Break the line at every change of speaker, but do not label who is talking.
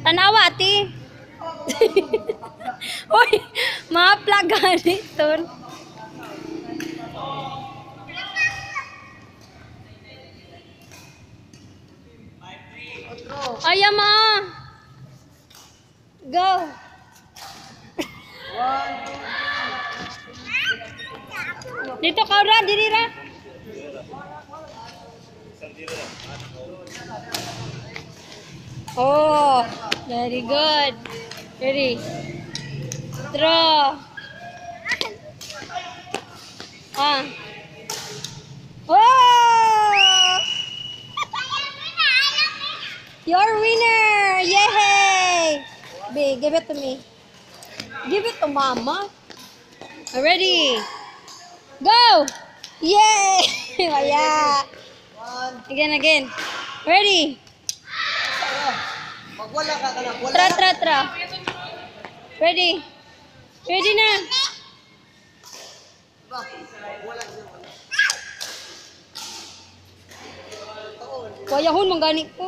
Tanawa, ati. Uy, ma-plaga nito. Ayaw ma. Go. Dito ka ra, diri ra. Oh, very good. Ready. Draw. Ah. Oh! Your winner! Yay! B, give it to me. Give it to mama. Ready? Go! Yay! Maya! Again. Ready? Tra. Ready? Ready na? Wayahon, mangganik ko.